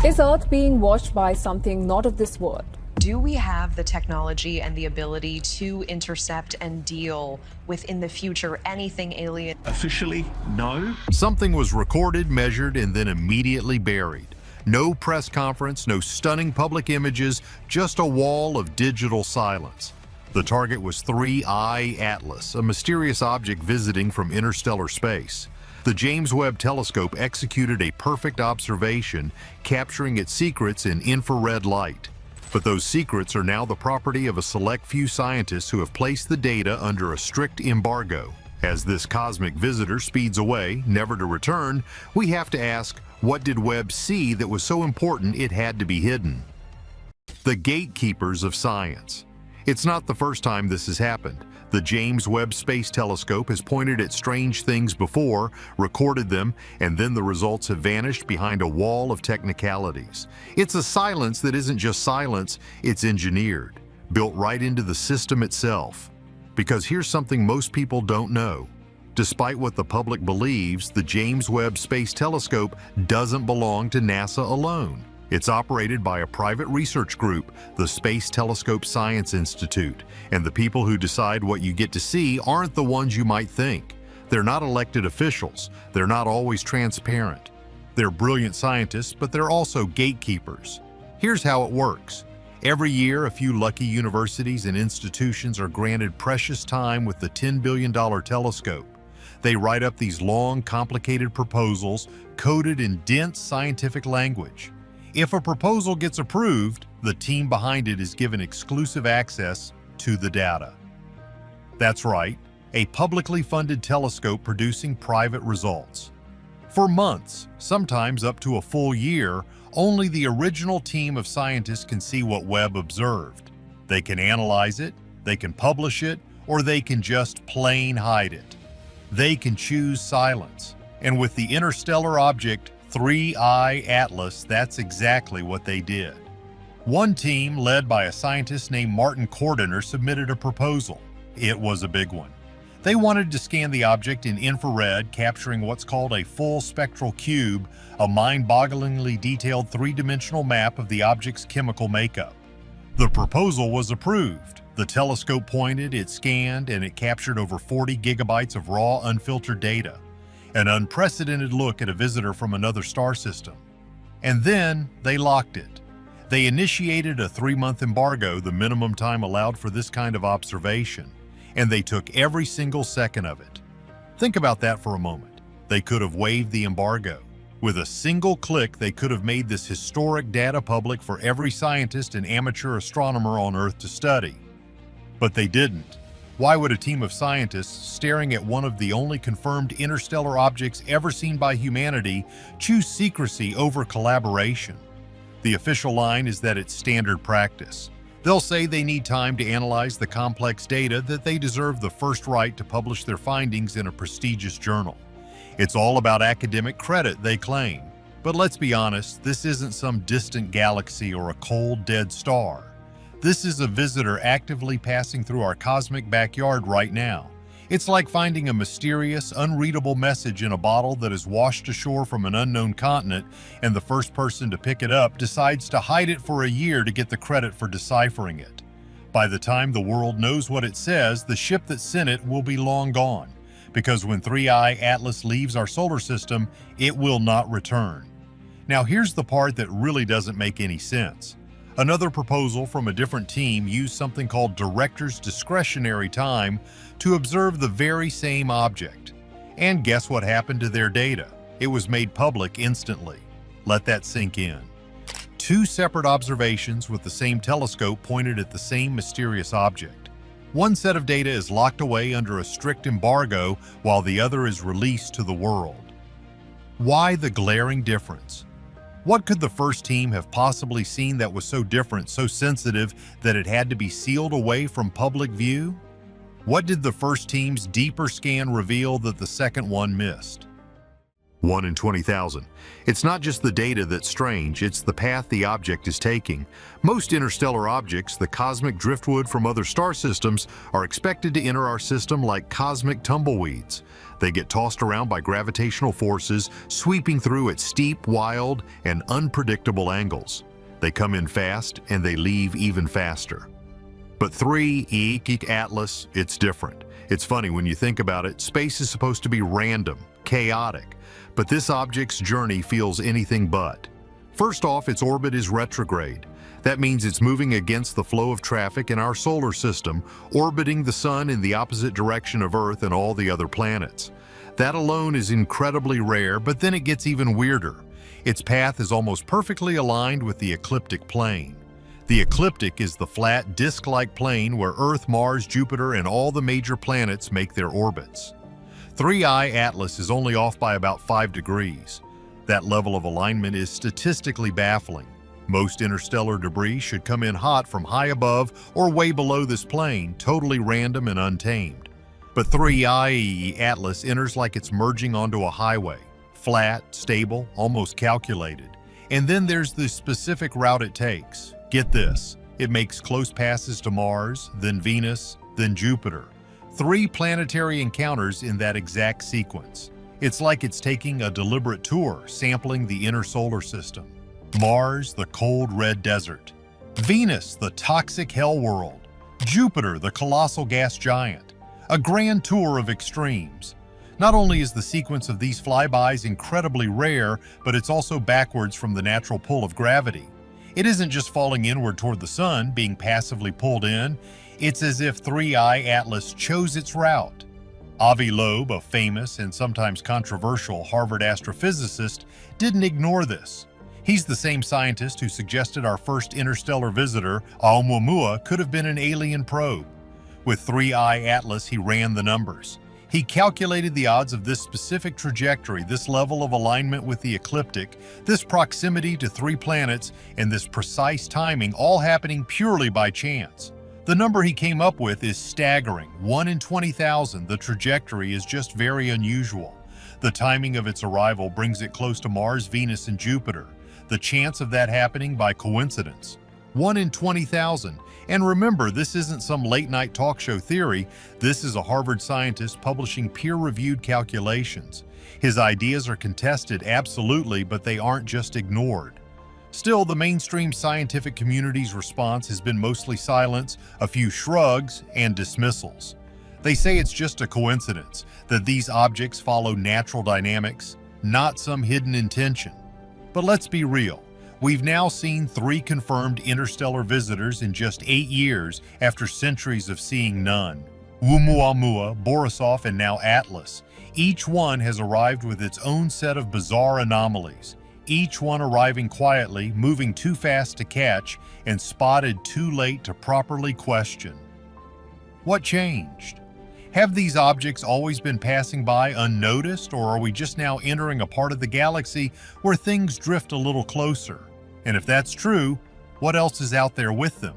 Is Earth being watched by something not of this world? Do we have the technology and the ability to intercept and deal with, in the future, anything alien? Officially, no. Something was recorded, measured, and then immediately buried. No press conference, no stunning public images, just a wall of digital silence. The target was 3I Atlas, a mysterious object visiting from interstellar space. The James Webb Telescope executed a perfect observation, capturing its secrets in infrared light. But those secrets are now the property of a select few scientists who have placed the data under a strict embargo. As this cosmic visitor speeds away, never to return, we have to ask, what did Webb see that was so important it had to be hidden? The gatekeepers of science. It's not the first time this has happened. The James Webb Space Telescope has pointed at strange things before, recorded them, and then the results have vanished behind a wall of technicalities. It's a silence that isn't just silence, it's engineered, built right into the system itself. Because here's something most people don't know. Despite what the public believes, the James Webb Space Telescope doesn't belong to NASA alone. It's operated by a private research group, the Space Telescope Science Institute, and the people who decide what you get to see aren't the ones you might think. They're not elected officials. They're not always transparent. They're brilliant scientists, but they're also gatekeepers. Here's how it works. Every year, a few lucky universities and institutions are granted precious time with the $10 billion telescope. They write up these long, complicated proposals coded in dense scientific language. If a proposal gets approved, the team behind it is given exclusive access to the data. That's right, a publicly funded telescope producing private results. For months, sometimes up to a full year, only the original team of scientists can see what Webb observed. They can analyze it, they can publish it, or they can just plain hide it. They can choose silence. And with the interstellar object 3I Atlas, that's exactly what they did. One team, led by a scientist named Martin Cordiner, submitted a proposal. It was a big one. They wanted to scan the object in infrared, capturing what's called a full spectral cube, a mind-bogglingly detailed three-dimensional map of the object's chemical makeup. The proposal was approved. The telescope pointed, it scanned, and it captured over 40 gigabytes of raw, unfiltered data. An unprecedented look at a visitor from another star system. And then they locked it. They initiated a 3-month embargo, the minimum time allowed for this kind of observation, and they took every single second of it. Think about that for a moment. They could have waived the embargo. With a single click, they could have made this historic data public for every scientist and amateur astronomer on Earth to study. But they didn't. Why would a team of scientists staring at one of the only confirmed interstellar objects ever seen by humanity choose secrecy over collaboration? The official line is that it's standard practice. They'll say they need time to analyze the complex data, that they deserve the first right to publish their findings in a prestigious journal. It's all about academic credit, they claim. But let's be honest, this isn't some distant galaxy or a cold, dead star. This is a visitor actively passing through our cosmic backyard right now. It's like finding a mysterious, unreadable message in a bottle that is washed ashore from an unknown continent, and the first person to pick it up decides to hide it for a year to get the credit for deciphering it. By the time the world knows what it says, the ship that sent it will be long gone, because when 3I Atlas leaves our solar system, it will not return. Now here's the part that really doesn't make any sense. Another proposal from a different team used something called director's discretionary time to observe the very same object. And guess what happened to their data? It was made public instantly. Let that sink in. 2 separate observations with the same telescope pointed at the same mysterious object. One set of data is locked away under a strict embargo while the other is released to the world. Why the glaring difference? What could the first team have possibly seen that was so different, so sensitive, that it had to be sealed away from public view? What did the first team's deeper scan reveal that the second one missed? 1 in 20,000. It's not just the data that's strange, it's the path the object is taking. Most interstellar objects, the cosmic driftwood from other star systems, are expected to enter our system like cosmic tumbleweeds. They get tossed around by gravitational forces, sweeping through at steep, wild, and unpredictable angles. They come in fast and they leave even faster. But 3I Atlas, it's different. It's funny when you think about it, space is supposed to be random, chaotic, but this object's journey feels anything but. First off, its orbit is retrograde. That means it's moving against the flow of traffic in our solar system, orbiting the sun in the opposite direction of Earth and all the other planets. That alone is incredibly rare, but then it gets even weirder. Its path is almost perfectly aligned with the ecliptic plane. The ecliptic is the flat, disc-like plane where Earth, Mars, Jupiter, and all the major planets make their orbits. 3I Atlas is only off by about 5 degrees. That level of alignment is statistically baffling. Most interstellar debris should come in hot from high above or way below this plane, totally random and untamed. But 3I Atlas enters like it's merging onto a highway, flat, stable, almost calculated. And then there's the specific route it takes. Get this, it makes close passes to Mars, then Venus, then Jupiter. 3 planetary encounters in that exact sequence. It's like it's taking a deliberate tour, sampling the inner solar system. Mars, the cold red desert. Venus, the toxic hell world. Jupiter, the colossal gas giant. A grand tour of extremes. Not only is the sequence of these flybys incredibly rare, but it's also backwards from the natural pull of gravity. It isn't just falling inward toward the sun, being passively pulled in. It's as if 3I Atlas chose its route. Avi Loeb, a famous and sometimes controversial Harvard astrophysicist, didn't ignore this. He's the same scientist who suggested our first interstellar visitor, Oumuamua, could have been an alien probe. With 3I Atlas, he ran the numbers. He calculated the odds of this specific trajectory, this level of alignment with the ecliptic, this proximity to 3 planets, and this precise timing, all happening purely by chance. The number he came up with is staggering, 1 in 20,000. The trajectory is just very unusual. The timing of its arrival brings it close to Mars, Venus, and Jupiter. The chance of that happening by coincidence, 1 in 20,000. And remember, this isn't some late-night talk show theory. This is a Harvard scientist publishing peer-reviewed calculations. His ideas are contested, absolutely, but they aren't just ignored. Still, the mainstream scientific community's response has been mostly silence, a few shrugs, and dismissals. They say it's just a coincidence, that these objects follow natural dynamics, not some hidden intention. But let's be real. We've now seen 3 confirmed interstellar visitors in just 8 years after centuries of seeing none. Oumuamua, Borisov, and now Atlas. Each one has arrived with its own set of bizarre anomalies. Each one arriving quietly, moving too fast to catch, and spotted too late to properly question. What changed? Have these objects always been passing by unnoticed, or are we just now entering a part of the galaxy where things drift a little closer? And if that's true, what else is out there with them?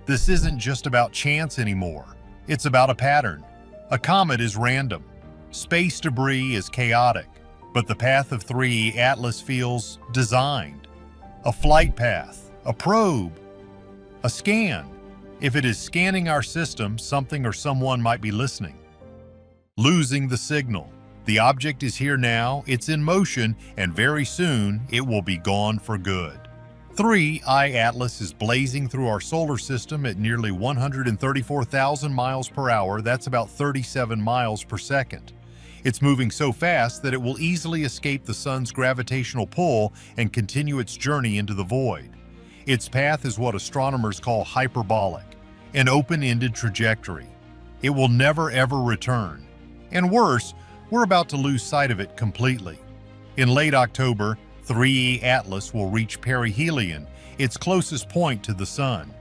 This isn't just about chance anymore. It's about a pattern. A comet is random. Space debris is chaotic. But the path of 3 Atlas feels designed. A flight path, a probe, a scan. If it is scanning our system, something or someone might be listening. Losing the signal. The object is here now, it's in motion, and very soon it will be gone for good. 3I Atlas is blazing through our solar system at nearly 134,000 miles per hour. That's about 37 miles per second. It's moving so fast that it will easily escape the sun's gravitational pull and continue its journey into the void. Its path is what astronomers call hyperbolic, an open-ended trajectory. It will never ever return. And worse, we're about to lose sight of it completely. In late October, 3I Atlas will reach perihelion, its closest point to the sun.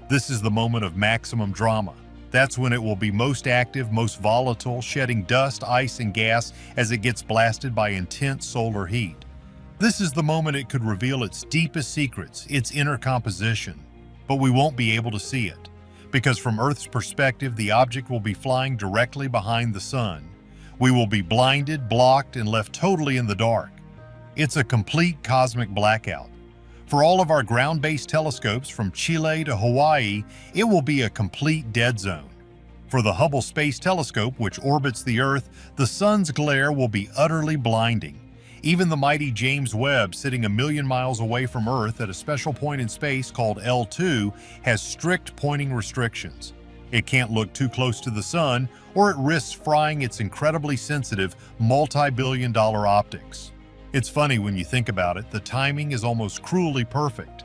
This is the moment of maximum drama. That's when it will be most active, most volatile, shedding dust, ice, and gas as it gets blasted by intense solar heat. This is the moment it could reveal its deepest secrets, its inner composition. But we won't be able to see it, because from Earth's perspective, the object will be flying directly behind the sun. We will be blinded, blocked, and left totally in the dark. It's a complete cosmic blackout. For all of our ground-based telescopes from Chile to Hawaii, it will be a complete dead zone. For the Hubble Space Telescope, which orbits the Earth, the sun's glare will be utterly blinding. Even the mighty James Webb, sitting 1,000,000 miles away from Earth at a special point in space called L2, has strict pointing restrictions. It can't look too close to the sun, or it risks frying its incredibly sensitive, multi-billion-dollar optics. It's funny when you think about it, the timing is almost cruelly perfect.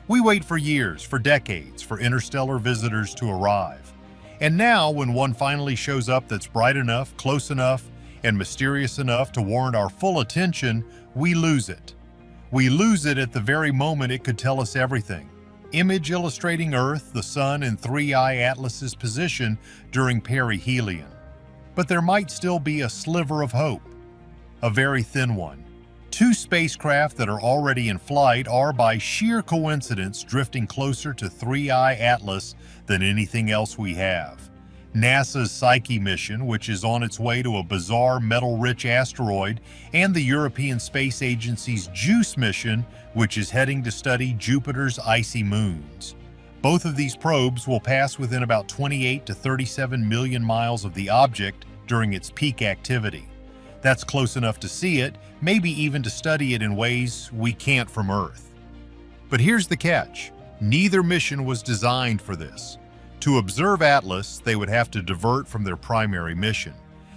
We wait for years, for decades, for interstellar visitors to arrive. And now, when one finally shows up that's bright enough, close enough, and mysterious enough to warrant our full attention, we lose it. We lose it at the very moment it could tell us everything. Image illustrating Earth, the Sun, and 3I Atlas's position during perihelion. But there might still be a sliver of hope. A very thin one. Two spacecraft that are already in flight are, by sheer coincidence, drifting closer to 3I Atlas than anything else we have. NASA's Psyche mission, which is on its way to a bizarre metal-rich asteroid, and the European Space Agency's JUICE mission, which is heading to study Jupiter's icy moons. Both of these probes will pass within about 28 to 37 million miles of the object during its peak activity. That's close enough to see it, maybe even to study it in ways we can't from Earth. But here's the catch. Neither mission was designed for this. To observe Atlas, they would have to divert from their primary mission.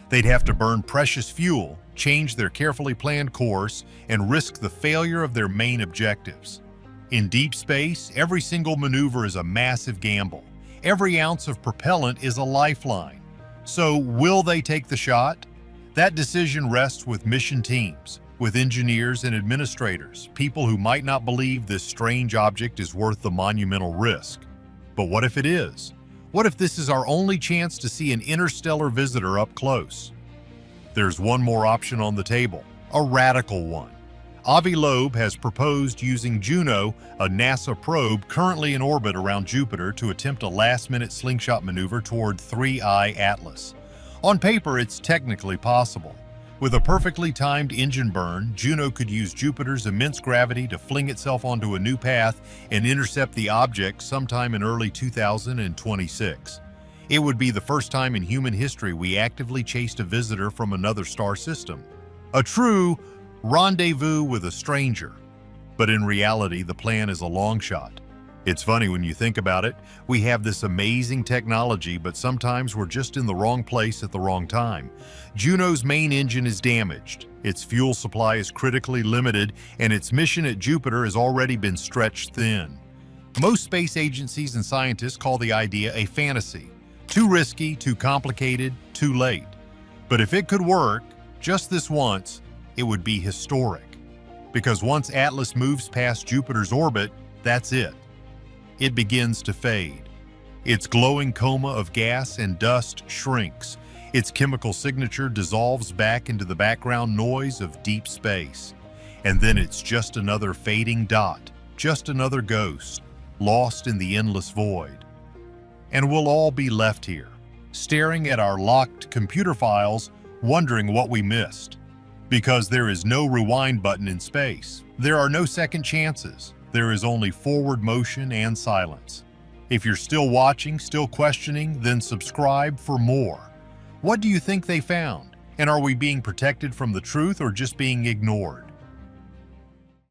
They'd have to burn precious fuel, change their carefully planned course, and risk the failure of their main objectives. In deep space, every single maneuver is a massive gamble. Every ounce of propellant is a lifeline. So, will they take the shot? That decision rests with mission teams, with engineers and administrators, people who might not believe this strange object is worth the monumental risk. But what if it is? What if this is our only chance to see an interstellar visitor up close? There's one more option on the table, a radical one. Avi Loeb has proposed using Juno, a NASA probe currently in orbit around Jupiter, to attempt a last-minute slingshot maneuver toward 3I Atlas. On paper, it's technically possible. With a perfectly timed engine burn, Juno could use Jupiter's immense gravity to fling itself onto a new path and intercept the object sometime in early 2026. It would be the first time in human history we actively chased a visitor from another star system. A true rendezvous with a stranger. But in reality, the plan is a long shot. It's funny when you think about it. We have this amazing technology, but sometimes we're just in the wrong place at the wrong time. Juno's main engine is damaged, its fuel supply is critically limited, and its mission at Jupiter has already been stretched thin. Most space agencies and scientists call the idea a fantasy. Too risky, too complicated, too late. But if it could work, just this once, it would be historic. Because once Atlas moves past Jupiter's orbit, that's it. It begins to fade. Its glowing coma of gas and dust shrinks. Its chemical signature dissolves back into the background noise of deep space. And then it's just another fading dot, just another ghost, lost in the endless void. And we'll all be left here, staring at our locked computer files, wondering what we missed. Because there is no rewind button in space. There are no second chances. There is only forward motion and silence. If you're still watching, still questioning, then subscribe for more. What do you think they found? And are we being protected from the truth or just being ignored?